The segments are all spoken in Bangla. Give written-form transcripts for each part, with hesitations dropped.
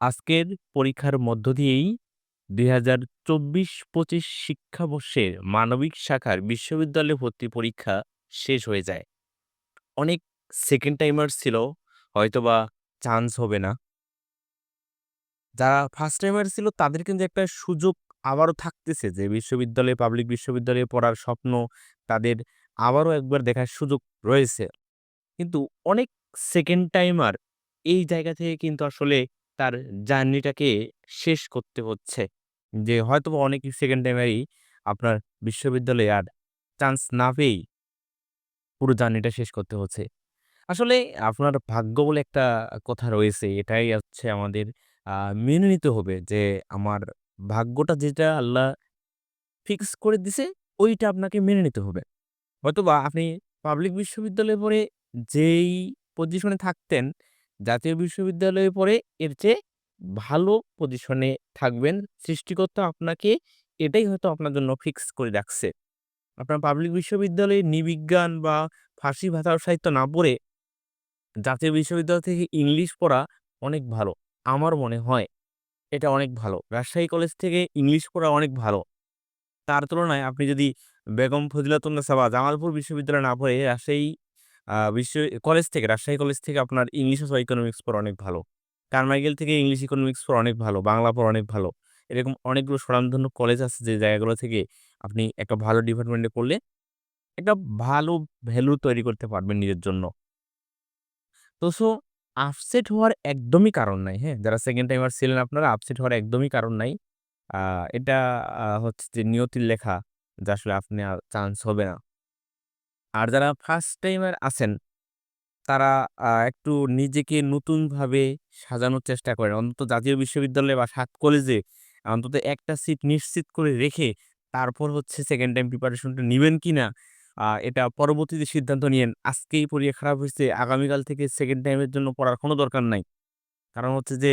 আজকের পরীক্ষার মধ্য দিয়েই ২০২৪-২৫ শিক্ষাবর্ষের মানবিক শাখার বিশ্ববিদ্যালয়ে ভর্তি পরীক্ষা শেষ হয়ে যায়। অনেক সেকেন্ড টাইমার্স ছিল, হয়তোবা চান্স হবে না। যারা ফার্স্ট টাইমার ছিল তাদের কিন্তু একটা সুযোগ আবারও থাকতেছে যে বিশ্ববিদ্যালয়ে, পাবলিক বিশ্ববিদ্যালয়ে পড়ার স্বপ্ন তাদের আবারও একবার দেখার সুযোগ রয়েছে। কিন্তু অনেক সেকেন্ড টাইমার এই জায়গা থেকে কিন্তু আসলে তার জার্নিটাকে শেষ করতে হচ্ছে। যে হয়তোবা অনেক সেকেন্ড টাইমারই আপনার বিশ্ববিদ্যালয়ে আর চান্স না পেয়েই পুরো জার্নিটা শেষ করতে হচ্ছে। আসলে আপনার ভাগ্য বলে একটা কথা রয়েছে। এটাই হচ্ছে আমাদের আ মেনে নিতে হবে যে আমার ভাগ্যটা যেটা আল্লাহ ফিক্স করে দিছে ওইটা আপনাকে মেনে নিতে হবে। হয়তোবা আপনি পাবলিক বিশ্ববিদ্যালয়ে পড়ে যেই পজিশনে থাকতেন, জাতীয় বিশ্ববিদ্যালয়ে পড়ে এর চেয়ে ভালো পজিশনে থাকবেন। সৃষ্টিকর্তা আপনাকে এটাই হয়তো আপনার জন্য ফিক্স করে রাখছে। আপনার পাবলিক বিশ্ববিদ্যালয়ে নৃবিজ্ঞান বা ফার্সি ভাষা ও সাহিত্য না পড়ে জাতীয় বিশ্ববিদ্যালয় থেকে ইংলিশ পড়া অনেক ভালো। আমার মনে হয় এটা অনেক ভালো। রাজশাহী কলেজ থেকে ইংলিশ পড়া অনেক ভালো। তার তুলনায় আপনি যদি বেগম ফজিলাতুন্নেছা বা জামালপুর বিশ্ববিদ্যালয়ে না পড়ে রাজশাহী আ বিশ্ব কলেজ থেকে রাজশাহী কলেজ থেকে আপনার ইংলিশ অথবা ইকোনমিক্স পড়া অনেক ভালো। কারমাইকেল থেকে ইংলিশ ইকোনমিক্স পড়া অনেক ভালো। বাংলা পড়া অনেক ভালো। এরকম অনেকগুলো স্বনামধন্য কলেজ আছে যে জায়গাগুলো থেকে আপনি একটা ভালো ডিপার্টমেন্টে পড়লে একটা ভালো ভ্যালু তৈরি করতে পারবেন নিজের জন্য। আপসেট হওয়ার একদমই কারণ নাই, হ্যাঁ? যারা সেকেন্ড টাইমার ছিলেন আপনারা আপসেট হওয়ার একদমই কারণ নাই। আ এটা হচ্ছে যে নিয়তির লেখা যে আসলে আপনি আর চান্স হবে না। আর যারা ফার্স্ট টাইমার আছেন তারা একটু নিজেকে নতুনভাবে সাজানোর চেষ্টা করেন। অন্তত জাতীয় বিশ্ববিদ্যালয় বা সাত কলেজে অন্তত একটা সিট নিশ্চিত করে রেখে তারপর হচ্ছে সেকেন্ড টাইম প্রিপারেশনটা নিবেন কিনা এটা পরবর্তীতে সিদ্ধান্ত নিয়েন। আজকেই পরীক্ষা খারাপ হইছে, আগামীকাল থেকে সেকেন্ড টাইমের জন্য পড়ার কোনো দরকার নাই। কারণ হচ্ছে যে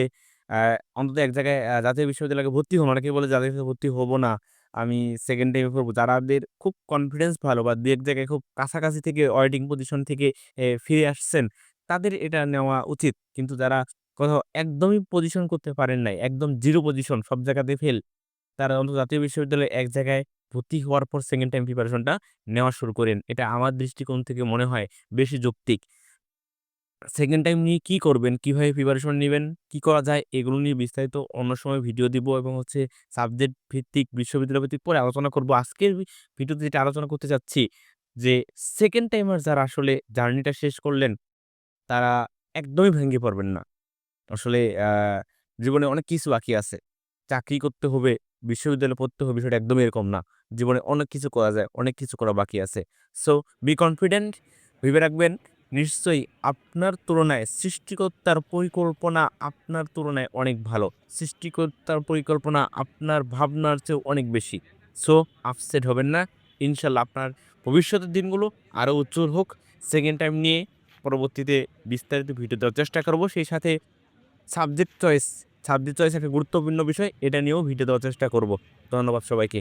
আ অন্তত এক জায়গায় জাতীয় বিশ্ববিদ্যালয়ে ভর্তি হন। অনেকে বলে জাতীয় বিশ্ববিদ্যালয়ে ভর্তি হব না। আমি সেকেন্ড টাইমে পড়ব। যারাদের খুব কনফিডেন্স ভালো বা ২-১ জায়গায় খুব কাছাকাছি থেকে ওয়েটিং পজিশন থেকে ফিরে আসছেন, তাদের এটা নেওয়া উচিত। কিন্তু যারা কোথাও একদমই পজিশন করতে পারেন নাই, একদম 0 পজিশন সব জায়গাতে ফেল, তারা অন্তত জাতীয় বিশ্ববিদ্যালয়ে এক জায়গায় ভর্তি হওয়ার পর সেকেন্ড টাইম প্রিপারেশনটা নেওয়া শুরু করেন। এটা আমার দৃষ্টিকোণ থেকে মনে হয় বেশি যৌক্তিক। সেকেন্ড টাইম নিয়ে কি করবেন? কিভাবে প্রিপারেশন নিবেন? কি করা যায়? এগুলো নিয়ে বিস্তারিত অন্য সময় ভিডিও দিব এবং হচ্ছে সাবজেক্ট ভিত্তিক, বিশ্ববিদ্যালয় ভিত্তিক পরে আলোচনা করব। আজকের ভিডিওতে যেটা আলোচনা করতে চাচ্ছি যে, সেকেন্ড টাইমার যারা আসলে জার্নিটা শেষ করলেন, তারা একদমই ভেঙে পড়বেন না। আসলে জীবনে অনেক কিছু বাকি আছে। চাকরি করতে হবে, বিশ্ববিদ্যালয়ে পড়তে হবে বিষয়টা একদমই এরকম না। জীবনে অনেক কিছু করা যায়, অনেক কিছু করা বাকি আছে। সো বি কনফিডেন্ট, ভেবে রাখবেন নিশ্চয়ই আপনার তুলনায় সৃষ্টিকর্তার পরিকল্পনা আপনার তুলনায় অনেক ভালো। সৃষ্টিকর্তার পরিকল্পনা আপনার ভাবনার চেয়েও অনেক বেশি। সো আপসেট হবেন না। ইনশাআল্লাহ আপনার ভবিষ্যতের দিনগুলো আরো উজ্জ্বল হোক। সেকেন্ড টাইম নিয়ে পরবর্তীতে বিস্তারিত ভিডিও দেওয়ার চেষ্টা করব। সেই সাথে সাবজেক্ট চয়েস, সাবজেক্ট চয়েস একটা গুরুত্বপূর্ণ বিষয়। এটা নিয়েও ভিডিও দেওয়ার চেষ্টা করব। ধন্যবাদ সবাইকে।